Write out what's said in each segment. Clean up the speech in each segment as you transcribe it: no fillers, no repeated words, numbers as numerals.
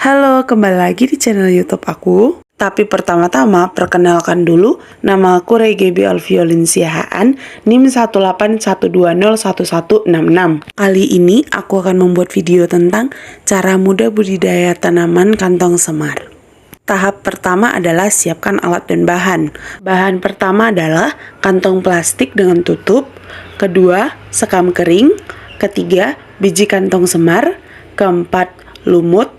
Halo, kembali lagi di channel YouTube aku. Tapi pertama-tama, perkenalkan dulu, nama aku Regebi Alviolinsiahaan, NIM 181201166. Kali ini aku akan membuat video tentang cara mudah budidaya tanaman kantong semar. Tahap pertama adalah siapkan alat dan bahan. Bahan pertama adalah kantong plastik dengan tutup, kedua, sekam kering, ketiga, biji kantong semar, keempat, lumut,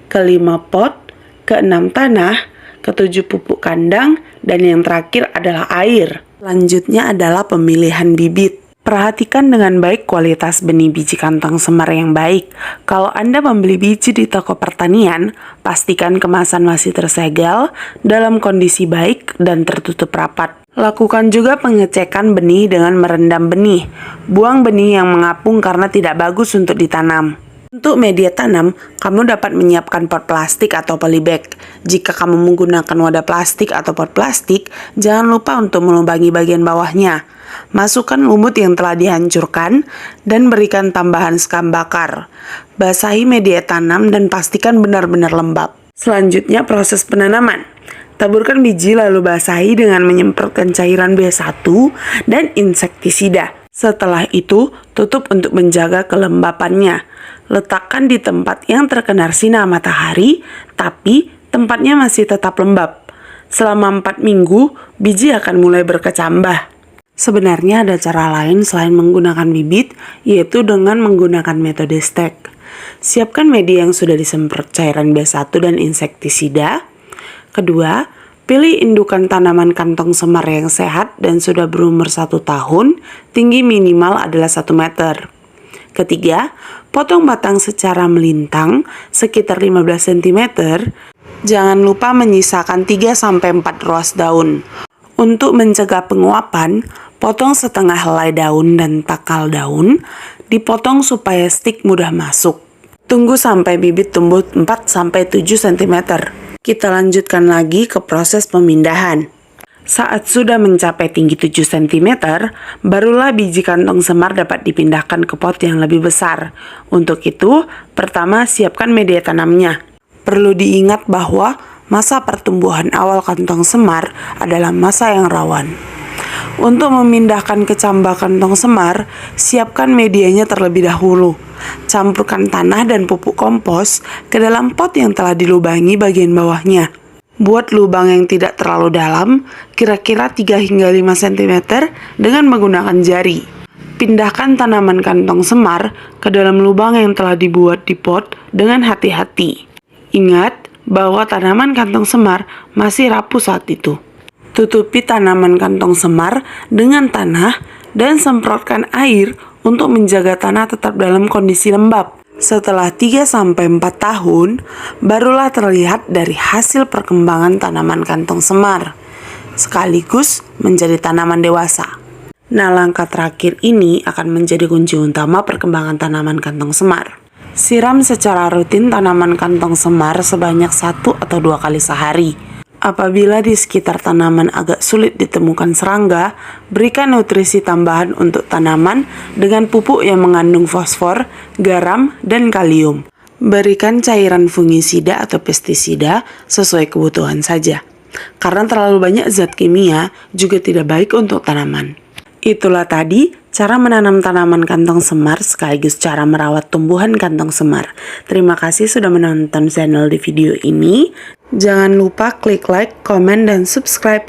kelima pot, keenam tanah, ketujuh pupuk kandang, dan yang terakhir adalah air. Selanjutnya adalah pemilihan bibit. Perhatikan dengan baik kualitas benih biji kantong semar yang baik. Kalau Anda membeli biji di toko pertanian, pastikan kemasan masih tersegel, dalam kondisi baik, dan tertutup rapat. Lakukan juga pengecekan benih dengan merendam benih. Buang benih yang mengapung karena tidak bagus untuk ditanam. Untuk media tanam, kamu dapat menyiapkan pot plastik atau polybag. Jika kamu menggunakan wadah plastik atau pot plastik, jangan lupa untuk melubangi bagian bawahnya. Masukkan lumut yang telah dihancurkan dan berikan tambahan sekam bakar. Basahi media tanam dan pastikan benar-benar lembab. Selanjutnya proses penanaman. Taburkan biji lalu basahi dengan menyemprotkan cairan B1 dan insektisida. Setelah itu, tutup untuk menjaga kelembapannya. Letakkan di tempat yang terkena sinar matahari, tapi tempatnya masih tetap lembab. Selama 4 minggu, biji akan mulai berkecambah. Sebenarnya ada cara lain selain menggunakan bibit, yaitu dengan menggunakan metode stek. Siapkan media yang sudah disemprot cairan B1 dan insektisida. Kedua, pilih indukan tanaman kantong semar yang sehat dan sudah berumur 1 tahun, tinggi minimal adalah 1 meter. Ketiga, potong batang secara melintang sekitar 15 cm. Jangan lupa menyisakan 3-4 ruas daun. Untuk mencegah penguapan, potong setengah helai daun dan takal daun, dipotong supaya stik mudah masuk. Tunggu sampai bibit tumbuh 4-7 cm. Kita lanjutkan lagi ke proses pemindahan. Saat sudah mencapai tinggi 7 cm, barulah biji kantong semar dapat dipindahkan ke pot yang lebih besar. Untuk itu, pertama siapkan media tanamnya. Perlu diingat bahwa masa pertumbuhan awal kantong semar adalah masa yang rawan. Untuk memindahkan kecambah kantong semar, siapkan medianya terlebih dahulu. Campurkan tanah dan pupuk kompos ke dalam pot yang telah dilubangi bagian bawahnya. Buat lubang yang tidak terlalu dalam, kira-kira 3 hingga 5 cm dengan menggunakan jari. Pindahkan tanaman kantong semar ke dalam lubang yang telah dibuat di pot dengan hati-hati. Ingat bahwa tanaman kantong semar masih rapuh saat itu. Tutupi tanaman kantong semar dengan tanah dan semprotkan air untuk menjaga tanah tetap dalam kondisi lembab. Setelah 3-4 tahun, barulah terlihat dari hasil perkembangan tanaman kantong semar, sekaligus menjadi tanaman dewasa. Nah, langkah terakhir ini akan menjadi kunci utama perkembangan tanaman kantong semar. Siram secara rutin tanaman kantong semar sebanyak 1 atau 2 kali sehari. Apabila di sekitar tanaman agak sulit ditemukan serangga, berikan nutrisi tambahan untuk tanaman dengan pupuk yang mengandung fosfor, garam, dan kalium. Berikan cairan fungisida atau pestisida sesuai kebutuhan saja. Karena terlalu banyak zat kimia juga tidak baik untuk tanaman. Itulah tadi cara menanam tanaman kantong semar sekaligus cara merawat tumbuhan kantong semar. Terima kasih sudah menonton channel di video ini. Jangan lupa klik like, komen, dan subscribe.